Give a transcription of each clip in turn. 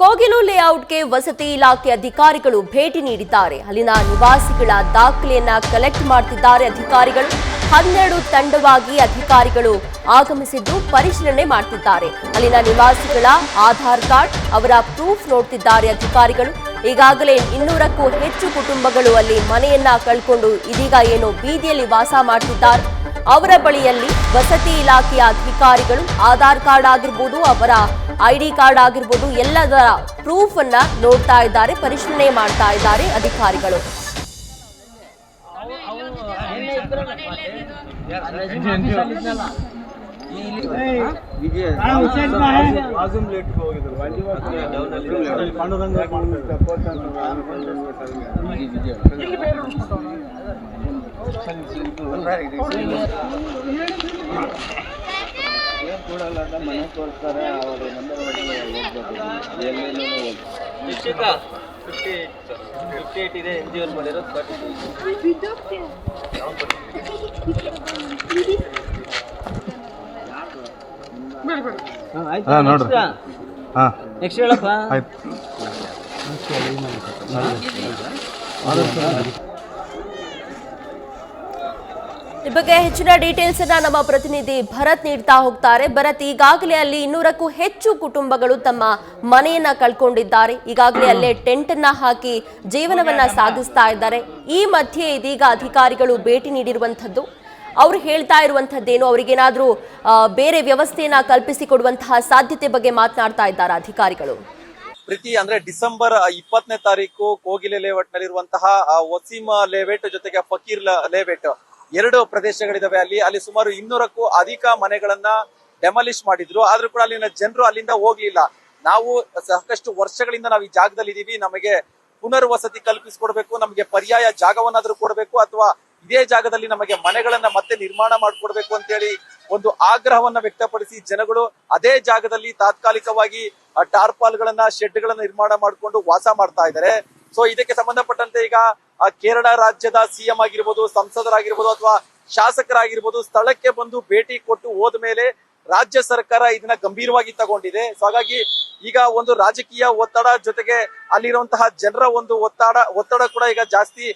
ಕೋಗಿಲು ಲೇಔಟ್ಗೆ ವಸತಿ ಇಲಾಖೆ ಅಧಿಕಾರಿಗಳು ಭೇಟಿ ನೀಡಿದ್ದಾರೆ. ಅಲ್ಲಿನ ನಿವಾಸಿಗಳ ದಾಖಲೆಯನ್ನ ಕಲೆಕ್ಟ್ ಮಾಡ್ತಿದ್ದಾರೆ ಅಧಿಕಾರಿಗಳು. 12 ತಂಡವಾಗಿ ಅಧಿಕಾರಿಗಳು ಆಗಮಿಸಿದ್ದು ಪರಿಶೀಲನೆ ಮಾಡ್ತಿದ್ದಾರೆ. ಅಲ್ಲಿನ ನಿವಾಸಿಗಳ ಆಧಾರ್ ಕಾರ್ಡ್, ಅವರ ಪ್ರೂಫ್ ನೋಡ್ತಿದ್ದಾರೆ ಅಧಿಕಾರಿಗಳು. ಈಗಾಗಲೇ 200ಕ್ಕೂ ಹೆಚ್ಚು ಕುಟುಂಬಗಳು ಅಲ್ಲಿ ಮನೆಯನ್ನ ಕಳ್ಕೊಂಡು ಇದೀಗ ಏನೋ ಬೀದಿಯಲ್ಲಿ ವಾಸ ಮಾಡ್ತಿದ್ದಾರೆ. ಅವರ ಬಳಿಯಲ್ಲಿ ವಸತಿ ಇಲಾಖೆಯ ಅಧಿಕಾರಿಗಳು ಆಧಾರ್ ಕಾರ್ಡ್ ಆಗಿರ್ಬೋದು, ಅವರ ಐಡಿ ಕಾರ್ಡ್ ಆಗಿರ್ಬೋದು, ಎಲ್ಲದರ ಪ್ರೂಫ್ ಅನ್ನ ನೋಡ್ತಾ ಇದ್ದಾರೆ, ಪರಿಶೀಲನೆ ಮಾಡ್ತಾ ಇದ್ದಾರೆ ಅಧಿಕಾರಿಗಳು. ಮನೆ ತೋರಿಸ್ತಾರೆ. ಇದೆ NGO ಮಾಡಿರೋದು. ನೋಡ್ರಿ ನೆಕ್ಸ್ಟ್ ಹೇಳಪ್ಪ. ಈ ಬಗ್ಗೆ ಹೆಚ್ಚಿನ ಡೀಟೇಲ್ಸ್ ಅನ್ನ ನಮ್ಮ ಪ್ರತಿನಿಧಿ ಭರತ್ ನೀಡ್ತಾ ಹೋಗ್ತಾರೆ. ಭರತ್, ಈಗಾಗಲೇ ಅಲ್ಲಿ 200ಕ್ಕೂ ಹೆಚ್ಚು ಕುಟುಂಬಗಳು ತಮ್ಮ ಮನೆಯನ್ನ ಕಳ್ಕೊಂಡಿದ್ದಾರೆ. ಈಗಾಗಲೇ ಅಲ್ಲೇ ಟೆಂಟ್ ಅನ್ನ ಹಾಕಿ ಜೀವನವನ್ನ ಸಾಗಿಸ್ತಾ ಇದ್ದಾರೆ. ಈ ಮಧ್ಯೆ ಇದೀಗ ಅಧಿಕಾರಿಗಳು ಭೇಟಿ ನೀಡಿರುವಂತದ್ದು. ಅವ್ರು ಹೇಳ್ತಾ ಇರುವಂತದ್ದೇನು, ಅವರಿಗೇನಾದ್ರೂ ಬೇರೆ ವ್ಯವಸ್ಥೆಯನ್ನ ಕಲ್ಪಿಸಿಕೊಡುವಂತಹ ಸಾಧ್ಯತೆ ಬಗ್ಗೆ ಮಾತನಾಡ್ತಾ ಇದ್ದಾರೆ ಅಧಿಕಾರಿಗಳು. ಪ್ರೀತಿ, ಅಂದ್ರೆ ಡಿಸೆಂಬರ್ 20ನೇ ತಾರೀಕು ಕೋಗಿಲೆ ಲೇಔಟ್ ನಲ್ಲಿರುವಂತಹ ವಸೀಂ ಲೇಔಟ್ ಜೊತೆಗೆ ಫಕೀರ್ ಲೇಔಟ್ 2 ಪ್ರದೇಶಗಳಿದಾವೆ. ಅಲ್ಲಿ ಸುಮಾರು 200ಕ್ಕೂ ಅಧಿಕ ಮನೆಗಳನ್ನ ಡೆಮಾಲಿಷ್ ಮಾಡಿದ್ರು. ಆದ್ರೂ ಕೂಡ ಅಲ್ಲಿನ ಜನರು ಅಲ್ಲಿಂದ ಹೋಗ್ಲಿಲ್ಲ. ನಾವು ಸಾಕಷ್ಟು ವರ್ಷಗಳಿಂದ ನಾವು ಈ ಜಾಗದಲ್ಲಿ ಇದೀವಿ, ನಮಗೆ ಪುನರ್ವಸತಿ ಕಲ್ಪಿಸಿಕೊಡ್ಬೇಕು, ನಮಗೆ ಪರ್ಯಾಯ ಜಾಗವನ್ನಾದ್ರೂ ಕೊಡ್ಬೇಕು, ಅಥವಾ ಇದೇ ಜಾಗದಲ್ಲಿ ನಮಗೆ ಮನೆಗಳನ್ನ ಮತ್ತೆ ನಿರ್ಮಾಣ ಮಾಡ್ಕೊಡ್ಬೇಕು ಅಂತ ಹೇಳಿ ಒಂದು ಆಗ್ರಹವನ್ನ ವ್ಯಕ್ತಪಡಿಸಿ ಜನಗಳು ಅದೇ ಜಾಗದಲ್ಲಿ ತಾತ್ಕಾಲಿಕವಾಗಿ ಟಾರ್ಪಾಲ್ಗಳನ್ನ, ಶೆಡ್ ಗಳನ್ನ ನಿರ್ಮಾಣ ಮಾಡಿಕೊಂಡು ವಾಸ ಮಾಡ್ತಾ ಇದ್ದಾರೆ. ಸೊ ಇದಕ್ಕೆ ಸಂಬಂಧಪಟ್ಟಂತೆ ಈಗ ಕೇರಳ ರಾಜ್ಯದ ಸಿಎಂ ಆಗಿರ್ಬೋದು, ಸಂಸದರಾಗಿರ್ಬೋದು ಅಥವಾ ಶಾಸಕರಾಗಿರ್ಬೋದು ಸ್ಥಳಕ್ಕೆ ಬಂದು ಭೇಟಿ ಕೊಟ್ಟು ಹೋದ್ಮೇಲೆ ರಾಜ್ಯ ಸರ್ಕಾರ ಇದನ್ನ ಗಂಭೀರವಾಗಿ ತಗೊಂಡಿದೆ. ಸೊ ಹಾಗಾಗಿ ಈಗ ಒಂದು ರಾಜಕೀಯ ಒತ್ತಡ ಜೊತೆಗೆ ಅಲ್ಲಿರುವಂತಹ ಜನರ ಒಂದು ಒತ್ತಡ ಕೂಡ ಈಗ ಜಾಸ್ತಿ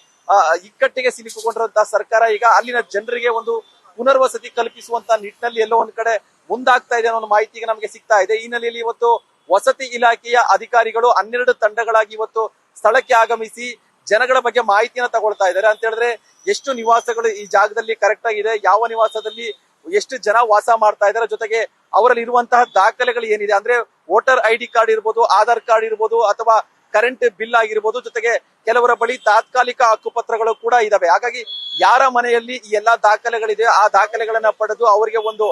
ಇಕ್ಕಟ್ಟಿಗೆ ಸಿಲುಕಿಕೊಂಡಿರುವಂತಹ ಸರ್ಕಾರ ಈಗ ಅಲ್ಲಿನ ಜನರಿಗೆ ಒಂದು ಪುನರ್ವಸತಿ ಕಲ್ಪಿಸುವಂತ ನಿಟ್ಟಿನಲ್ಲಿ ಎಲ್ಲೋ ಒಂದ್ ಕಡೆ ಮುಂದಾಗ್ತಾ ಇದೆ ಅನ್ನೋ ಒಂದು ಮಾಹಿತಿ ಈಗ ನಮಗೆ ಸಿಗ್ತಾ ಇದೆ. ಈ ಹಿನ್ನೆಲೆಯಲ್ಲಿ ಇವತ್ತು ವಸತಿ ಇಲಾಖೆಯ ಅಧಿಕಾರಿಗಳು 12 ತಂಡಗಳಾಗಿ ಇವತ್ತು ಸ್ಥಳಕ್ಕೆ ಆಗಮಿಸಿ ಜನಗಳ ಬಗ್ಗೆ ಮಾಹಿತಿಯನ್ನ ತಗೊಳ್ತಾ ಇದ್ದಾರೆ. ಅಂತ ಹೇಳಿದ್ರೆ ಎಷ್ಟು ನಿವಾಸಗಳು ಈ ಜಾಗದಲ್ಲಿ ಕರೆಕ್ಟ್ ಆಗಿದೆ, ಯಾವ ನಿವಾಸದಲ್ಲಿ ಎಷ್ಟು ಜನ ವಾಸ ಮಾಡ್ತಾ ಇದ್ದಾರೆ, ಜೊತೆಗೆ ಅವರಲ್ಲಿ ಇರುವಂತಹ ದಾಖಲೆಗಳು ಏನಿದೆ, ಅಂದ್ರೆ ವೋಟರ್ ID ಕಾರ್ಡ್ ಇರ್ಬೋದು, ಆಧಾರ್ ಕಾರ್ಡ್ ಇರ್ಬೋದು, ಅಥವಾ ಕರೆಂಟ್ ಬಿಲ್ ಆಗಿರ್ಬೋದು, ಜೊತೆಗೆ ಕೆಲವರ ಬಳಿ ತಾತ್ಕಾಲಿಕ ಹಕ್ಕುಪತ್ರಗಳು ಕೂಡ ಇದಾವೆ. ಹಾಗಾಗಿ ಯಾರ ಮನೆಯಲ್ಲಿ ಈ ಎಲ್ಲಾ ದಾಖಲೆಗಳಿದೆ ಆ ದಾಖಲೆಗಳನ್ನ ಪಡೆದು ಅವರಿಗೆ ಒಂದು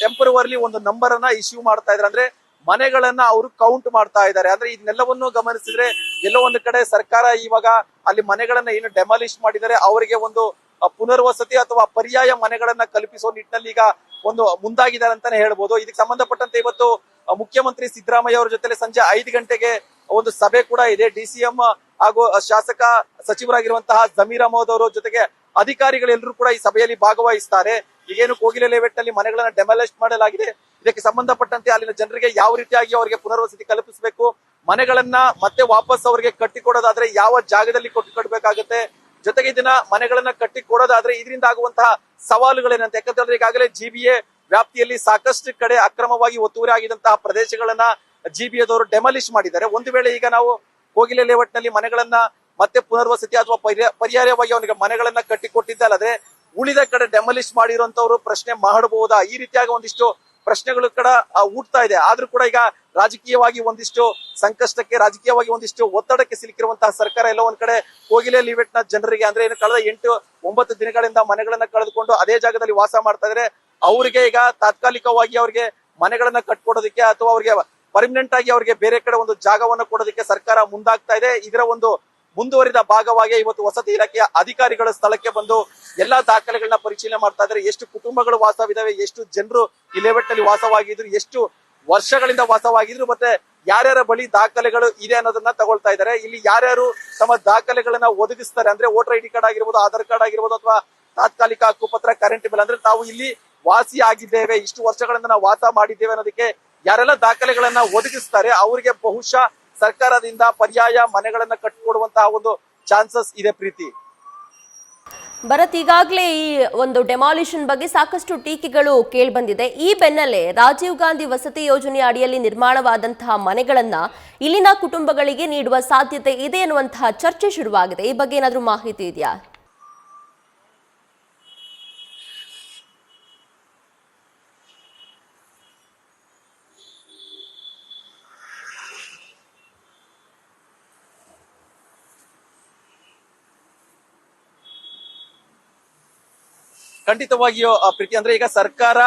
ಟೆಂಪರವರಿ ಒಂದು ನಂಬರ್ ಅನ್ನ ಇಶ್ಯೂ ಮಾಡ್ತಾ ಇದ್ದಾರೆ. ಅಂದ್ರೆ ಮನೆಗಳನ್ನ ಅವರು ಕೌಂಟ್ ಮಾಡ್ತಾ ಇದ್ದಾರೆ. ಅಂದ್ರೆ ಇದನ್ನೆಲ್ಲವನ್ನು ಗಮನಿಸಿದ್ರೆ ಎಲ್ಲೋ ಒಂದು ಕಡೆ ಸರ್ಕಾರ ಇವಾಗ ಅಲ್ಲಿ ಮನೆಗಳನ್ನ ಏನು ಡೆಮಾಲಿಷ್ ಮಾಡಿದರೆ ಅವರಿಗೆ ಒಂದು ಪುನರ್ವಸತಿ ಅಥವಾ ಪರ್ಯಾಯ ಮನೆಗಳನ್ನ ಕಲ್ಪಿಸುವ ನಿಟ್ಟಿನಲ್ಲಿ ಈಗ ಒಂದು ಮುಂದಾಗಿದ್ದಾರೆ ಅಂತಾನೆ ಹೇಳ್ಬೋದು. ಇದಕ್ಕೆ ಸಂಬಂಧಪಟ್ಟಂತೆ ಇವತ್ತು ಮುಖ್ಯಮಂತ್ರಿ ಸಿದ್ದರಾಮಯ್ಯ ಅವರ ಜೊತೆ ಸಂಜೆ 5 ಗಂಟೆಗೆ ಒಂದು ಸಭೆ ಕೂಡ ಇದೆ. DCM ಹಾಗೂ ಶಾಸಕ ಸಚಿವರಾಗಿರುವಂತಹ ಜಮೀರ್ ಅಹಮದ್ ಅವರ ಜೊತೆಗೆ ಅಧಿಕಾರಿಗಳೆಲ್ಲರೂ ಕೂಡ ಈ ಸಭೆಯಲ್ಲಿ ಭಾಗವಹಿಸ್ತಾರೆ. ಈಗೇನು ಕೋಗಿಲೆ ಲೇಔಟ್ ನಲ್ಲಿ ಮನೆಗಳನ್ನ ಡೆಮಾಲಿಷ್ ಮಾಡಲಾಗಿದೆ, ಇದಕ್ಕೆ ಸಂಬಂಧಪಟ್ಟಂತೆ ಅಲ್ಲಿನ ಜನರಿಗೆ ಯಾವ ರೀತಿಯಾಗಿ ಅವರಿಗೆ ಪುನರ್ವಸತಿ ಕಲ್ಪಿಸಬೇಕು, ಮನೆಗಳನ್ನ ಮತ್ತೆ ವಾಪಸ್ ಅವರಿಗೆ ಕಟ್ಟಿಕೊಡೋದಾದ್ರೆ ಯಾವ ಜಾಗದಲ್ಲಿ ಕೊಡಬೇಕಾಗುತ್ತೆ, ಜೊತೆಗೆ ಇದನ್ನ ಮನೆಗಳನ್ನ ಕಟ್ಟಿ ಕೊಡೋದಾದ್ರೆ ಇದರಿಂದ ಆಗುವಂತಹ ಸವಾಲುಗಳೇನಂತ. ಯಾಕಂತಂದ್ರೆ ಈಗಾಗಲೇ GBA ವ್ಯಾಪ್ತಿಯಲ್ಲಿ ಸಾಕಷ್ಟು ಕಡೆ ಅಕ್ರಮವಾಗಿ ಒತ್ತುವರಿ ಆಗಿದಂತಹ ಪ್ರದೇಶಗಳನ್ನ GBAದವರು ಡೆಮಾಲಿಷ್ ಮಾಡಿದ್ದಾರೆ. ಒಂದು ವೇಳೆ ಈಗ ನಾವು ಕೋಗಿಲೆ ಲೇಔಟ್ ನಲ್ಲಿ ಮನೆಗಳನ್ನ ಮತ್ತೆ ಪುನರ್ವಸತಿ ಅಥವಾ ಪರ್ಯಾಯವಾಗಿ ಅವನಿಗೆ ಮನೆಗಳನ್ನ ಕಟ್ಟಿಕೊಟ್ಟಿದ್ದಲ್ಲದೆ ಉಳಿದ ಕಡೆ ಡೆಮಾಲಿಷ್ ಮಾಡಿರುವಂತವ್ರು ಪ್ರಶ್ನೆ ಮಾಡಬಹುದಾ, ಈ ರೀತಿಯಾಗಿ ಒಂದಿಷ್ಟು ಪ್ರಶ್ನೆಗಳು ಕೂಡ ಹುಟ್ತಾ ಇದೆ. ಆದ್ರೂ ಕೂಡ ಈಗ ರಾಜಕೀಯವಾಗಿ ಒಂದಿಷ್ಟು ಸಂಕಷ್ಟಕ್ಕೆ, ರಾಜಕೀಯವಾಗಿ ಒಂದಿಷ್ಟು ಒತ್ತಡಕ್ಕೆ ಸಿಲುಕಿರುವಂತಹ ಸರ್ಕಾರ ಎಲ್ಲ ಒಂದ್ ಕಡೆ ಕೋಗಿಲೆ ಲೇಔಟ್ ನ ಜನರಿಗೆ, ಅಂದ್ರೆ ಏನು ಕಳೆದ 8-9 ದಿನಗಳಿಂದ ಮನೆಗಳನ್ನ ಕಳೆದುಕೊಂಡು ಅದೇ ಜಾಗದಲ್ಲಿ ವಾಸ ಮಾಡ್ತಾ ಇದ್ರೆ ಅವರಿಗೆ ಈಗ ತಾತ್ಕಾಲಿಕವಾಗಿ ಅವರಿಗೆ ಮನೆಗಳನ್ನ ಕಟ್ಕೊಡೋದಕ್ಕೆ ಅಥವಾ ಅವರಿಗೆ ಪರ್ಮನೆಂಟ್ ಆಗಿ ಅವರಿಗೆ ಬೇರೆ ಕಡೆ ಒಂದು ಜಾಗವನ್ನು ಕೊಡೋದಕ್ಕೆ ಸರ್ಕಾರ ಮುಂದಾಗ್ತಾ ಇದೆ. ಇದರ ಒಂದು ಮುಂದುವರಿದ ಭಾಗವಾಗಿ ಇವತ್ತು ವಸತಿ ಇಲಾಖೆಯ ಅಧಿಕಾರಿಗಳು ಸ್ಥಳಕ್ಕೆ ಬಂದು ಎಲ್ಲಾ ದಾಖಲೆಗಳನ್ನ ಪರಿಶೀಲನೆ ಮಾಡ್ತಾ ಇದ್ದಾರೆ. ಎಷ್ಟು ಕುಟುಂಬಗಳು ವಾಸವಿದಾವೆ, ಎಷ್ಟು ಜನರು ಈ ಲೇಔಟ್ ನಲ್ಲಿ ವಾಸವಾಗಿದ್ರು, ಎಷ್ಟು ವರ್ಷಗಳಿಂದ ವಾಸವಾಗಿದ್ರು, ಮತ್ತೆ ಯಾರ್ಯಾರ ಬಳಿ ದಾಖಲೆಗಳು ಇದೆ ಅನ್ನೋದನ್ನ ತಗೊಳ್ತಾ ಇದ್ದಾರೆ. ಇಲ್ಲಿ ಯಾರ್ಯಾರು ತಮ್ಮ ದಾಖಲೆಗಳನ್ನ ಒದಗಿಸ್ತಾರೆ, ಅಂದ್ರೆ ವೋಟರ್ ID ಕಾರ್ಡ್ ಆಗಿರ್ಬೋದು, ಆಧಾರ್ ಕಾರ್ಡ್ ಆಗಿರ್ಬೋದು, ಅಥವಾ ತಾತ್ಕಾಲಿಕ ಹಕ್ಕುಪತ್ರ, ಕರೆಂಟ್ ಬಿಲ್, ಅಂದ್ರೆ ತಾವು ಇಲ್ಲಿ ವಾಸಿ ಆಗಿದ್ದೇವೆ, ಇಷ್ಟು ವರ್ಷಗಳಿಂದ ನಾವು ವಾಸ ಮಾಡಿದ್ದೇವೆ ಅನ್ನೋದಕ್ಕೆ ಯಾರೆಲ್ಲ ದಾಖಲೆಗಳನ್ನ ಒದಗಿಸ್ತಾರೆ ಅವರಿಗೆ ಬಹುಶಃ ಸರ್ಕಾರದಿಂದ ಪರ್ಯಾಯ ಮನೆಗಳನ್ನ ಕಟ್ಟಿಕೊಡುವಂತಹ ಒಂದು ಚಾನ್ಸಸ್ ಇದೆ ಪ್ರೀತಿ. ಭರತ್, ಈಗಾಗಲೇ ಈ ಒಂದು ಡೆಮಾಲಿಷನ್ ಬಗ್ಗೆ ಸಾಕಷ್ಟು ಟೀಕೆಗಳು ಕೇಳಿಬಂದಿದೆ. ಈ ಬೆನ್ನಲ್ಲೇ ರಾಜೀವ್ ಗಾಂಧಿ ವಸತಿ ಯೋಜನೆಯ ಅಡಿಯಲ್ಲಿ ನಿರ್ಮಾಣವಾದಂತಹ ಮನೆಗಳನ್ನ ಇಲ್ಲಿನ ಕುಟುಂಬಗಳಿಗೆ ನೀಡುವ ಸಾಧ್ಯತೆ ಇದೆ ಎನ್ನುವಂತಹ ಚರ್ಚೆ ಶುರುವಾಗಿದೆ. ಈ ಬಗ್ಗೆ ಏನಾದರೂ ಮಾಹಿತಿ ಇದೆಯಾ? ಖಂಡಿತವಾಗಿಯೂ ಪ್ರೀತಿ, ಅಂದ್ರೆ ಈಗ ಸರ್ಕಾರ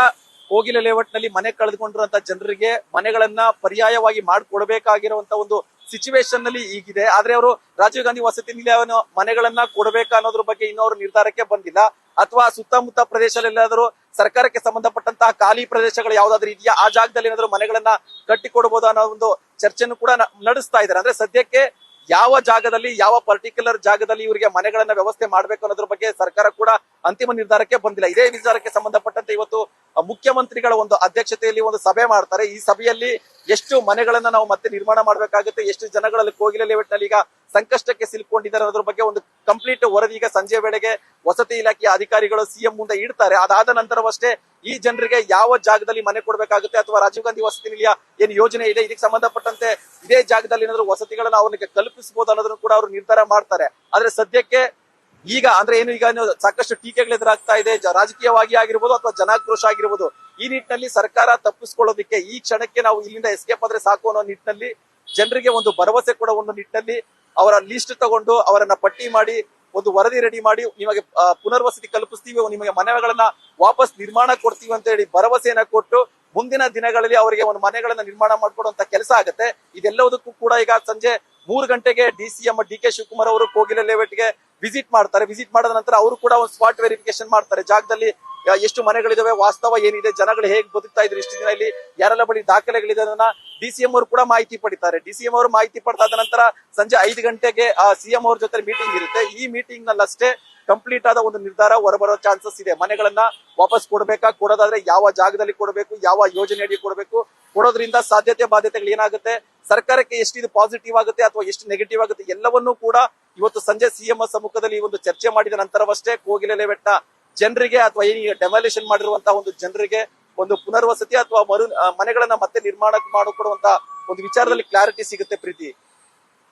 ಕೋಗಿಲೆ ಲೇಔಟ್ ನಲ್ಲಿ ಮನೆ ಕಳೆದುಕೊಂಡಿರುವಂತ ಜನರಿಗೆ ಮನೆಗಳನ್ನ ಪರ್ಯಾಯವಾಗಿ ಮಾಡಿಕೊಡ್ಬೇಕಾಗಿರುವಂತ ಒಂದು ಸಿಚುವೇಶನ್ ನಲ್ಲಿ ಈಗಿದೆ. ಆದ್ರೆ ಅವರು ರಾಜೀವ್ ಗಾಂಧಿ ವಸತಿ ನಿಲಯ ಮನೆಗಳನ್ನ ಕೊಡಬೇಕಾ ಅನ್ನೋದ್ರ ಬಗ್ಗೆ ಇನ್ನೂ ಅವರು ನಿರ್ಧಾರಕ್ಕೆ ಬಂದಿಲ್ಲ. ಅಥವಾ ಸುತ್ತಮುತ್ತ ಪ್ರದೇಶದಲ್ಲಾದರೂ ಸರ್ಕಾರಕ್ಕೆ ಸಂಬಂಧಪಟ್ಟಂತಹ ಖಾಲಿ ಪ್ರದೇಶಗಳು ಯಾವ್ದಾದ್ರು ಇದೆಯಾ, ಆ ಜಾಗದಲ್ಲಿ ಏನಾದ್ರು ಮನೆಗಳನ್ನ ಕಟ್ಟಿಕೊಡಬಹುದು ಅನ್ನೋ ಒಂದು ಚರ್ಚೆಯನ್ನು ಕೂಡ ನಡೆಸ್ತಾ ಇದ್ದಾರೆ. ಅಂದ್ರೆ ಸದ್ಯಕ್ಕೆ ಯಾವ ಜಾಗದಲ್ಲಿ, ಯಾವ ಪರ್ಟಿಕ್ಯುಲರ್ ಜಾಗದಲ್ಲಿ ಇವರಿಗೆ ಮನೆಗಳನ್ನ ವ್ಯವಸ್ಥೆ ಮಾಡ್ಬೇಕು ಅನ್ನೋದ್ರ ಬಗ್ಗೆ ಸರ್ಕಾರ ಕೂಡ ಅಂತಿಮ ನಿರ್ಧಾರಕ್ಕೆ ಬಂದಿಲ್ಲ. ಇದೇ ವಿಚಾರಕ್ಕೆ ಸಂಬಂಧಪಟ್ಟಂತೆ ಇವತ್ತು ಮುಖ್ಯಮಂತ್ರಿಗಳ ಒಂದು ಅಧ್ಯಕ್ಷತೆಯಲ್ಲಿ ಒಂದು ಸಭೆ ಮಾಡ್ತಾರೆ. ಈ ಸಭೆಯಲ್ಲಿ ಎಷ್ಟು ಮನೆಗಳನ್ನ ನಾವು ಮತ್ತೆ ನಿರ್ಮಾಣ ಮಾಡ್ಬೇಕಾಗುತ್ತೆ, ಎಷ್ಟು ಜನಗಳಲ್ಲಿ ಕೋಗಿಲೆ ಲೇಔಟ್ ನಲ್ಲಿ ಈಗ ಸಂಕಷ್ಟಕ್ಕೆ ಸಿಲುಕೊಂಡಿದ್ದಾರೆ ಅನ್ನೋದ್ರ ಬಗ್ಗೆ ಒಂದು ಕಂಪ್ಲೀಟ್ ವರದಿ ಈಗ ಸಂಜೆ ವೇಳೆಗೆ ವಸತಿ ಇಲಾಖೆಯ ಅಧಿಕಾರಿಗಳು ಸಿಎಂ ಮುಂದೆ ಇಡ್ತಾರೆ. ಅದಾದ ನಂತರವಷ್ಟೇ ಈ ಜನರಿಗೆ ಯಾವ ಜಾಗದಲ್ಲಿ ಮನೆ ಕೊಡಬೇಕಾಗುತ್ತೆ ಅಥವಾ ರಾಜೀವ್ ಗಾಂಧಿ ವಸತಿ ನಿಲಯ ಏನ್ ಯೋಜನೆ ಇದೆ ಇದಕ್ಕೆ ಸಂಬಂಧಪಟ್ಟಂತೆ ಇದೇ ಜಾಗದಲ್ಲಿ ಏನಾದ್ರು ವಸತಿಗಳನ್ನ ಅವರಿಗೆ ಕಲ್ಪಿಸಬಹುದು ಅನ್ನೋದನ್ನು ಕೂಡ ಅವರು ನಿರ್ಧಾರ ಮಾಡ್ತಾರೆ. ಆದ್ರೆ ಸದ್ಯಕ್ಕೆ ಈಗ ಅಂದ್ರೆ ಏನು, ಈಗ ಸಾಕಷ್ಟು ಟೀಕೆಗಳು ಎದುರಾಗ್ತಾ ಇದೆ, ರಾಜಕೀಯವಾಗಿ ಆಗಿರ್ಬೋದು ಅಥವಾ ಜನಾಕ್ರೋಶ ಆಗಿರ್ಬೋದು. ಈ ನಿಟ್ಟಿನಲ್ಲಿ ಸರ್ಕಾರ ತಪ್ಪಿಸ್ಕೊಳ್ಳೋದಕ್ಕೆ ಈ ಕ್ಷಣಕ್ಕೆ ನಾವು ಇಲ್ಲಿಂದ ಎಸ್ಕೇಪ್ ಆದ್ರೆ ಸಾಕು ಅನ್ನೋ ನಿಟ್ಟಿನಲ್ಲಿ ಜನರಿಗೆ ಒಂದು ಭರವಸೆ ಕೊಡೋ ಒಂದು ನಿಟ್ಟಿನಲ್ಲಿ ಅವರ ಲಿಸ್ಟ್ ತಗೊಂಡು ಅವರನ್ನ ಪಟ್ಟಿ ಮಾಡಿ ಒಂದು ವರದಿ ರೆಡಿ ಮಾಡಿ ನಿಮಗೆ ಪುನರ್ವಸತಿ ಕಲ್ಪಿಸ್ತೀವಿ, ನಿಮಗೆ ಮನೆಗಳನ್ನ ವಾಪಸ್ ನಿರ್ಮಾಣ ಕೊಡ್ತೀವಿ ಅಂತ ಹೇಳಿ ಭರವಸೆಯನ್ನ ಕೊಟ್ಟು ಮುಂದಿನ ದಿನಗಳಲ್ಲಿ ಅವರಿಗೆ ಒಂದು ಮನೆಗಳನ್ನ ನಿರ್ಮಾಣ ಮಾಡ್ಕೊಡುವಂತ ಕೆಲಸ ಆಗುತ್ತೆ. ಇದೆಲ್ಲದಕ್ಕೂ ಕೂಡ ಈಗ ಸಂಜೆ 3 ಗಂಟೆಗೆ DCM DK ಶಿವಕುಮಾರ್ ಅವರು ಕೋಗಿಲೆ ಲೇಔಟ್ಗೆ ವಿಸಿಟ್ ಮಾಡ್ತಾರೆ. ವಿಸಿಟ್ ಮಾಡಿದ ನಂತರ ಅವರು ಕೂಡ ಒಂದು ಸ್ಪಾಟ್ ವೆರಿಫಿಕೇಶನ್ ಮಾಡ್ತಾರೆ. ಜಾಗದಲ್ಲಿ ಎಷ್ಟು ಮನೆಗಳಿದಾವೆ, ವಾಸ್ತವ ಏನಿದೆ, ಜನಗಳು ಹೇಗೆ ಬದುಕ್ತಾ ಇದ್ರು ಇಷ್ಟು ದಿನ, ಇಲ್ಲಿ ಯಾರೆಲ್ಲ ಬಳಿ ದಾಖಲೆಗಳಿದೆ ಅದನ್ನ DCM ಅವರು ಕೂಡ ಮಾಹಿತಿ ಪಡಿತಾರೆ. DCM ಅವರು ಮಾಹಿತಿ ಪಡೆದಾದ ನಂತರ ಸಂಜೆ 5 ಗಂಟೆಗೆ CM ಅವ್ರ ಜೊತೆ ಮೀಟಿಂಗ್ ಇರುತ್ತೆ. ಈ ಮೀಟಿಂಗ್ ನಲ್ಲಷ್ಟೇ ಕಂಪ್ಲೀಟ್ ಆದ ಒಂದು ನಿರ್ಧಾರ ಹೊರಬರೋ ಚಾನ್ಸಸ್ ಇದೆ. ಮನೆಗಳನ್ನ ವಾಪಸ್ ಕೊಡ್ಬೇಕಾ, ಕೊಡೋದಾದ್ರೆ ಯಾವ ಜಾಗದಲ್ಲಿ ಕೊಡಬೇಕು, ಯಾವ ಯೋಜನೆಯಡಿ ಕೊಡಬೇಕು, ಕೊಡೋದ್ರಿಂದ ಸಾಧ್ಯತೆ ಬಾಧ್ಯತೆಗಳು ಏನಾಗುತ್ತೆ, ಸರ್ಕಾರಕ್ಕೆ ಎಷ್ಟು ಇದು ಪಾಸಿಟಿವ್ ಆಗುತ್ತೆ ಅಥವಾ ಎಷ್ಟು ನೆಗೆಟಿವ್ ಆಗುತ್ತೆ, ಎಲ್ಲವನ್ನೂ ಕೂಡ ಇವತ್ತು ಸಂಜೆ CM ಸಮ್ಮುಖದಲ್ಲಿ ಒಂದು ಚರ್ಚೆ ಮಾಡಿದ ನಂತರವಷ್ಟೇ ಕೋಗಿಲೆ ಲೇಔಟ್ ಜನರಿಗೆ ಅಥವಾ ಈ ಡೆಮಾಲಿಷನ್ ಮಾಡಿರುವಂತಹ ಒಂದು ಜನರಿಗೆ ಒಂದು ಪುನರ್ವಸತಿ ಅಥವಾ ಮನೆಗಳನ್ನ ಮತ್ತೆ ನಿರ್ಮಾಣ ಮಾಡಿಕೊಡುವಂತ ಒಂದು ವಿಚಾರದಲ್ಲಿ ಕ್ಲಾರಿಟಿ ಸಿಗುತ್ತೆ ಪ್ರೀತಿ.